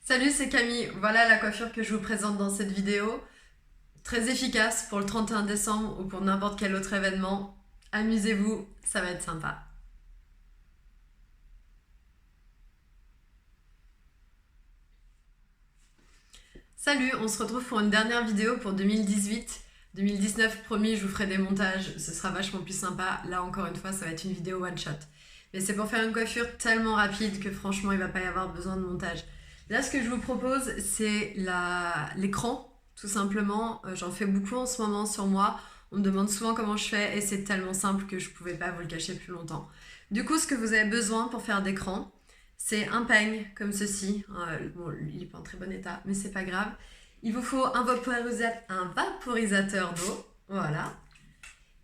Salut, c'est Camille. Voilà la coiffure que je vous présente dans cette vidéo. Très efficace pour le 31 décembre ou pour n'importe quel autre événement. Amusez-vous, ça va être sympa. Salut, on se retrouve pour une dernière vidéo pour 2018. 2019, promis, je vous ferai des montages, ce sera vachement plus sympa. Là, encore une fois, ça va être une vidéo one shot. Mais c'est pour faire une coiffure tellement rapide que franchement, il va pas y avoir besoin de montage. Là, ce que je vous propose, c'est l'écran, tout simplement. J'en fais beaucoup en ce moment sur moi. On me demande souvent comment je fais et c'est tellement simple que je pouvais pas vous le cacher plus longtemps. Du coup, ce que vous avez besoin pour faire d'écran, c'est un peigne comme ceci. Bon, il n'est pas en très bon état, mais c'est pas grave. Il vous faut un vaporisateur d'eau, voilà,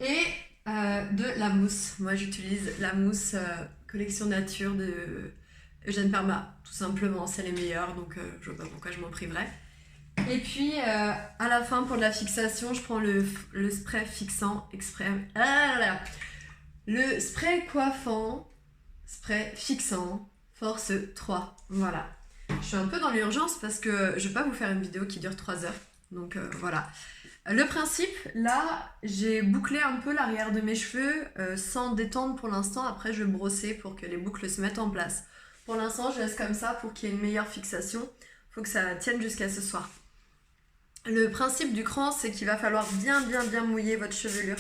et de la mousse. Moi, j'utilise la mousse Collection Nature de Eugène Perma, tout simplement, c'est les meilleurs, donc je vois pas pourquoi je m'en priverais. Et puis, à la fin, pour de la fixation, je prends le spray fixant exprès. Le spray coiffant, spray fixant, force 3. Voilà. Je suis un peu dans l'urgence parce que je vais pas vous faire une vidéo qui dure 3 heures. Donc voilà. Le principe, là, j'ai bouclé un peu l'arrière de mes cheveux sans détendre pour l'instant. Après, je vais brosser pour que les boucles se mettent en place. Pour l'instant, je laisse comme ça pour qu'il y ait une meilleure fixation. Faut que ça tienne jusqu'à ce soir. Le principe du cran, c'est qu'il va falloir bien mouiller votre chevelure.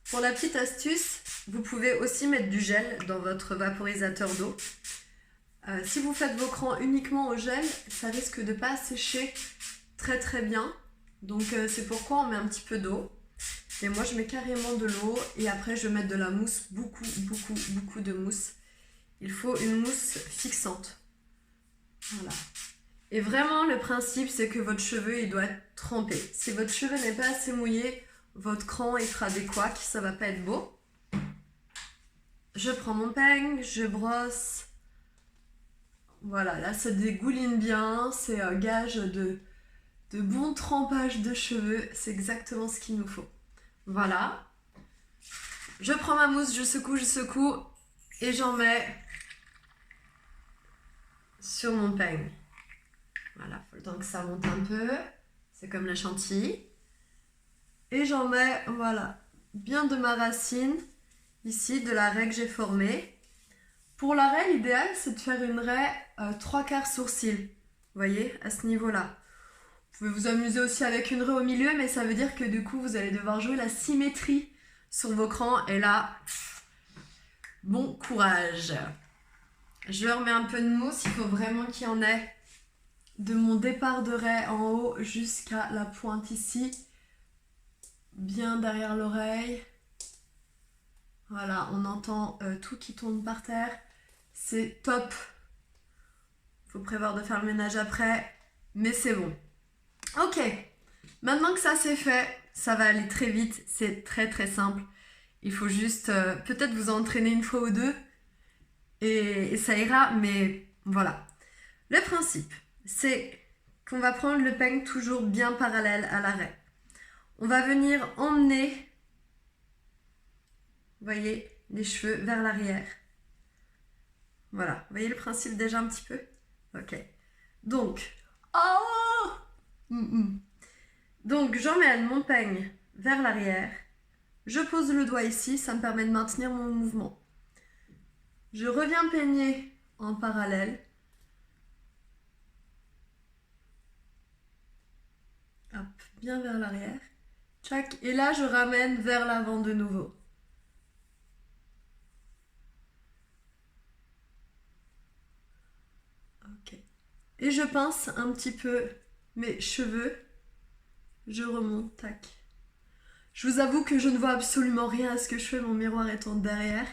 Pour la petite astuce, vous pouvez aussi mettre du gel dans votre vaporisateur d'eau. Si vous faites vos crans uniquement au gel, ça risque de pas sécher très bien. Donc c'est pourquoi on met un petit peu d'eau. Et moi je mets carrément de l'eau et après je vais mettre de la mousse, beaucoup de mousse. Il faut une mousse fixante. Voilà. Et vraiment le principe c'est que votre cheveu il doit être trempé. Si votre cheveu n'est pas assez mouillé, votre cran il fera des couacs, ça va pas être beau. Je prends mon peigne, je brosse. Voilà, là ça dégouline bien, c'est un gage de bon trempage de cheveux, c'est exactement ce qu'il nous faut. Voilà. Je prends ma mousse, je secoue et j'en mets sur mon peigne. Voilà, faut le temps que ça monte un peu. C'est comme la chantilly. Et j'en mets, voilà, bien de ma racine, ici, de la raie que j'ai formée. Pour la raie, l'idéal, c'est de faire une raie 3/4 sourcil. Vous voyez, à ce niveau-là. Vous pouvez vous amuser aussi avec une raie au milieu, mais ça veut dire que du coup, vous allez devoir jouer la symétrie sur vos crans. Et là, bon courage. Je remets un peu de mousse, il faut vraiment qu'il y en ait de mon départ de raie en haut jusqu'à la pointe ici. Bien derrière l'oreille. Voilà, on entend tout qui tombe par terre. C'est top. Faut prévoir de faire le ménage après, mais c'est bon. Ok, maintenant que ça c'est fait, ça va aller très vite, c'est très simple. Il faut juste peut-être vous entraîner une fois ou deux et ça ira, mais voilà. Le principe, c'est qu'on va prendre le peigne toujours bien parallèle à l'arrêt. On va venir emmener, vous voyez, les cheveux vers l'arrière. Voilà, vous voyez le principe déjà un petit peu? Ok. Donc, oh Donc j'emmène mon peigne vers l'arrière. Je pose le doigt ici, ça me permet de maintenir mon mouvement. Je reviens peigner en parallèle. Hop, bien vers l'arrière. Tchac, et là je ramène vers l'avant de nouveau. Ok. Et je pince un petit peu mes cheveux. Je remonte, tac. Je vous avoue que je ne vois absolument rien à ce que je fais, mon miroir étant derrière.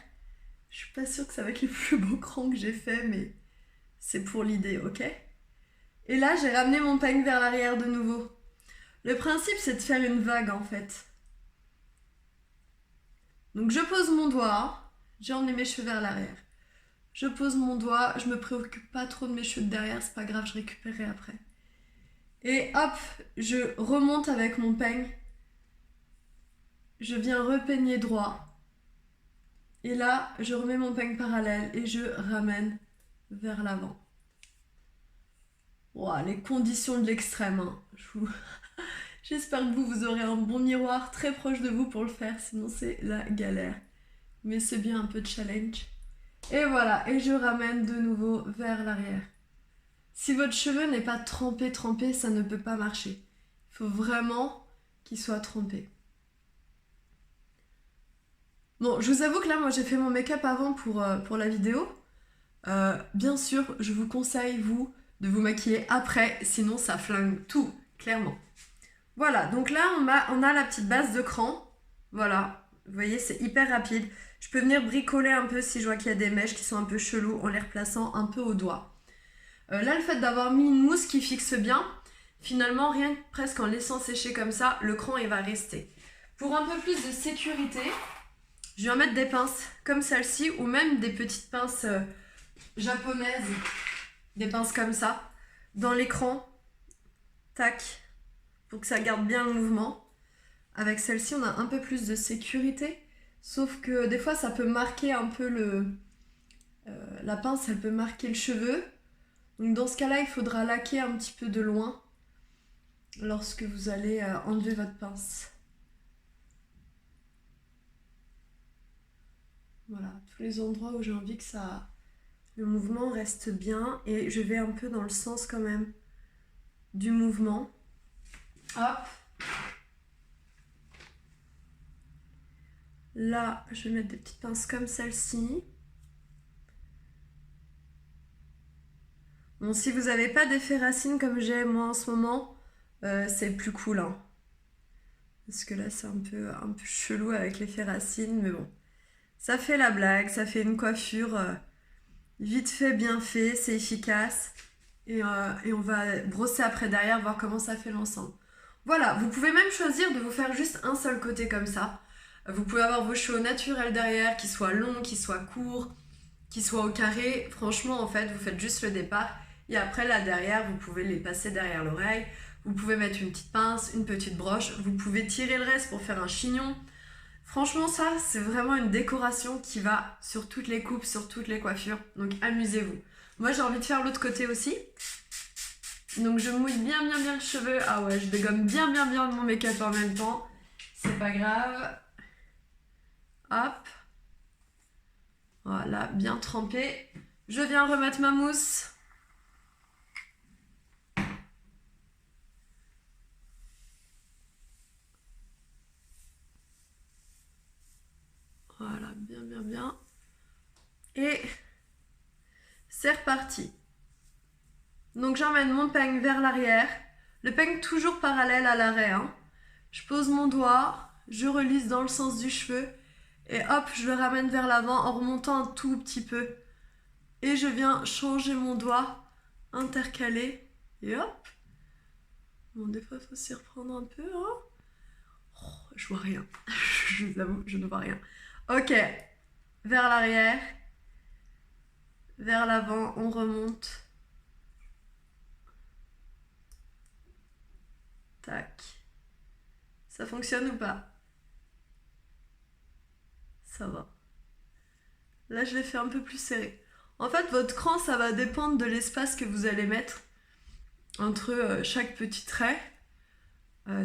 Je suis pas sûre que ça va être le plus beau cran que j'ai fait, mais c'est pour l'idée, ok? Et là, j'ai ramené mon peigne vers l'arrière de nouveau. Le principe, c'est de faire une vague, en fait. Donc, je pose mon doigt. J'ai emmené mes cheveux vers l'arrière. Je pose mon doigt. Je me préoccupe pas trop de mes cheveux de derrière. C'est pas grave, je récupérerai après. Et hop, je remonte avec mon peigne. Je viens repeigner droit. Et là, je remets mon peigne parallèle et je ramène vers l'avant. Ouah, les conditions de l'extrême, hein. J'espère que vous aurez un bon miroir très proche de vous pour le faire, sinon c'est la galère. Mais c'est bien un peu de challenge. Et voilà, et je ramène de nouveau vers l'arrière. Si votre cheveu n'est pas trempé, ça ne peut pas marcher. Il faut vraiment qu'il soit trempé. Bon, je vous avoue que là, moi j'ai fait mon make-up avant pour la vidéo. Bien sûr, je vous conseille, vous, de vous maquiller après, sinon ça flingue tout, clairement. Voilà, donc là, on a la petite base de cran. Voilà, vous voyez, c'est hyper rapide. Je peux venir bricoler un peu si je vois qu'il y a des mèches qui sont un peu cheloues en les replaçant un peu au doigt. Là, le fait d'avoir mis une mousse qui fixe bien, finalement, rien que presque en laissant sécher comme ça, le cran, il va rester. Pour un peu plus de sécurité, je vais mettre des pinces comme celle-ci ou même des petites pinces japonaises, des pinces comme ça, dans l'écran. Tac, pour que ça garde bien le mouvement. Avec celle-ci, on a un peu plus de sécurité, sauf que des fois, ça peut marquer un peu la pince, elle peut marquer le cheveu. Donc dans ce cas-là, il faudra laquer un petit peu de loin lorsque vous allez enlever votre pince. Voilà, tous les endroits où j'ai envie que le mouvement reste bien, et je vais un peu dans le sens quand même du mouvement. Hop. Là, je vais mettre des petites pinces comme celle-ci. Bon, si vous n'avez pas d'effet racine comme j'ai moi en ce moment, c'est plus cool, hein. Parce que là, c'est un peu chelou avec l'effet racine, mais bon. Ça fait la blague, ça fait une coiffure vite fait, bien fait, c'est efficace. Et on va brosser après derrière, voir comment ça fait l'ensemble. Voilà, vous pouvez même choisir de vous faire juste un seul côté comme ça. Vous pouvez avoir vos cheveux naturels derrière, qui soient longs, qui soient courts, qui soient au carré. Franchement, en fait, vous faites juste le départ. Et après, là, derrière, vous pouvez les passer derrière l'oreille. Vous pouvez mettre une petite pince, une petite broche. Vous pouvez tirer le reste pour faire un chignon. Franchement, ça, c'est vraiment une décoration qui va sur toutes les coupes, sur toutes les coiffures. Donc, amusez-vous. Moi, j'ai envie de faire l'autre côté aussi. Donc, je mouille bien le cheveu. Ah ouais, je dégomme bien mon make-up en même temps. C'est pas grave. Hop. Voilà, bien trempé. Je viens remettre ma mousse. Voilà, bien. Et c'est reparti. Donc j'emmène mon peigne vers l'arrière. Le peigne toujours parallèle à l'arrêt, hein. Je pose mon doigt, je relisse dans le sens du cheveu. Et hop, je le ramène vers l'avant en remontant un tout petit peu. Et je viens changer mon doigt, intercaler. Et hop. Bon, des fois, il faut s'y reprendre un peu, hein. Oh, je vois rien. Je vous avoue, je ne vois rien. Ok. Vers l'arrière. Vers l'avant, on remonte. Tac. Ça fonctionne ou pas? Ça va. Là, je l'ai fait un peu plus serré. En fait, votre cran, ça va dépendre de l'espace que vous allez mettre entre chaque petit trait.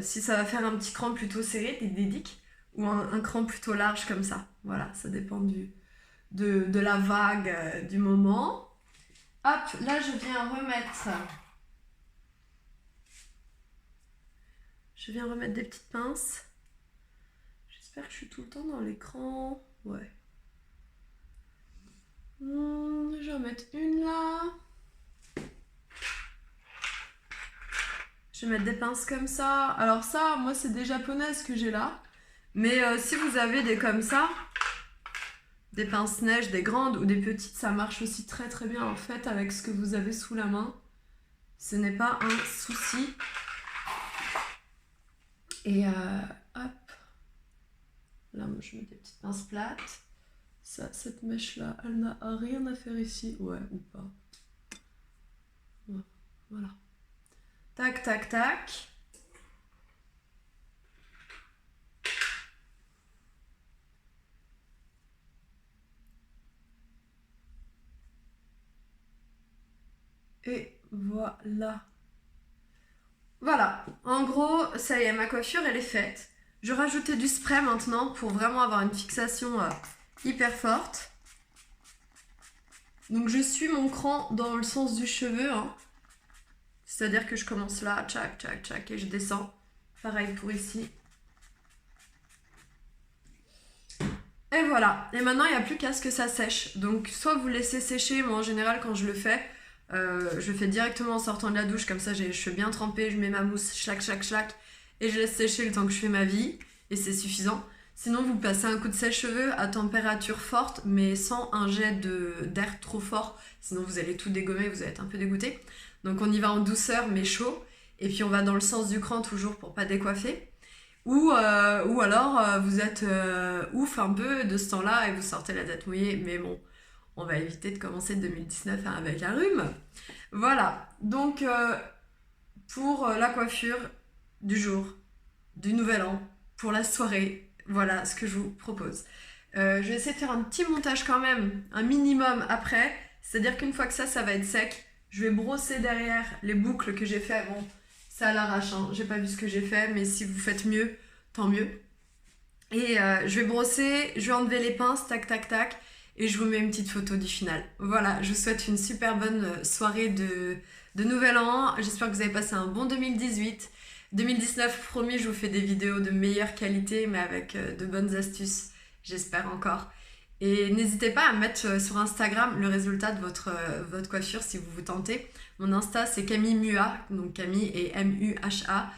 Si ça va faire un petit cran plutôt serré, des dédiques, ou un cran plutôt large comme ça. Voilà, ça dépend de la vague du moment. Hop, là, je viens remettre... Je viens remettre des petites pinces. J'espère que je suis tout le temps dans l'écran. Ouais. Je vais en mettre une là. Je vais mettre des pinces comme ça. Alors ça, moi c'est des japonaises que j'ai là. Mais si vous avez des comme ça, des pinces neige, des grandes ou des petites, ça marche aussi très bien en fait avec ce que vous avez sous la main. Ce n'est pas un souci. Et hop. Là, moi je mets des petites pinces plates. Ça, cette mèche là, elle n'a rien à faire ici. Ouais, ou pas. Voilà. Tac. Et Voilà. Voilà, en gros, ça y est, ma coiffure, elle est faite. Je rajoutais du spray maintenant pour vraiment avoir une fixation hyper forte. Donc je suis mon cran dans le sens du cheveu, hein. C'est-à-dire que je commence là, tchac, tchac, tchac, et je descends. Pareil pour ici. Et voilà. Et maintenant, il n'y a plus qu'à ce que ça sèche. Donc soit vous laissez sécher, moi en général quand je le fais directement en sortant de la douche, comme ça j'ai les cheveux bien trempés, je mets ma mousse, schlac, schlac, schlac, et je laisse sécher le temps que je fais ma vie, et c'est suffisant. Sinon, vous passez un coup de sèche-cheveux à température forte, mais sans un jet d'air trop fort, sinon vous allez tout dégommer, vous allez être un peu dégoûté. Donc on y va en douceur, mais chaud, et puis on va dans le sens du cran toujours pour pas décoiffer. Ou alors vous êtes ouf un peu de ce temps-là et vous sortez la tête mouillée, mais bon, on va éviter de commencer 2019 avec un rhume. Voilà, donc pour la coiffure du jour, du nouvel an, pour la soirée, voilà ce que je vous propose. Je vais essayer de faire un petit montage quand même, un minimum après, c'est-à-dire qu'une fois que ça va être sec, je vais brosser derrière les boucles que j'ai fait. Bon, ça à l'arrache, hein. J'ai pas vu ce que j'ai fait, mais si vous faites mieux, tant mieux. Et je vais brosser, je vais enlever les pinces, tac tac tac, et je vous mets une petite photo du final. Voilà, je vous souhaite une super bonne soirée de Nouvel An. J'espère que vous avez passé un bon 2018. 2019, promis, je vous fais des vidéos de meilleure qualité, mais avec de bonnes astuces, j'espère encore. Et n'hésitez pas à mettre sur Instagram le résultat de votre coiffure si vous vous tentez. Mon Insta, c'est Camille Mua, donc Camille et M-U-H-A.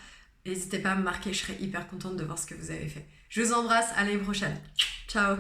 N'hésitez pas à me marquer, je serai hyper contente de voir ce que vous avez fait. Je vous embrasse, à l'année prochaine. Ciao!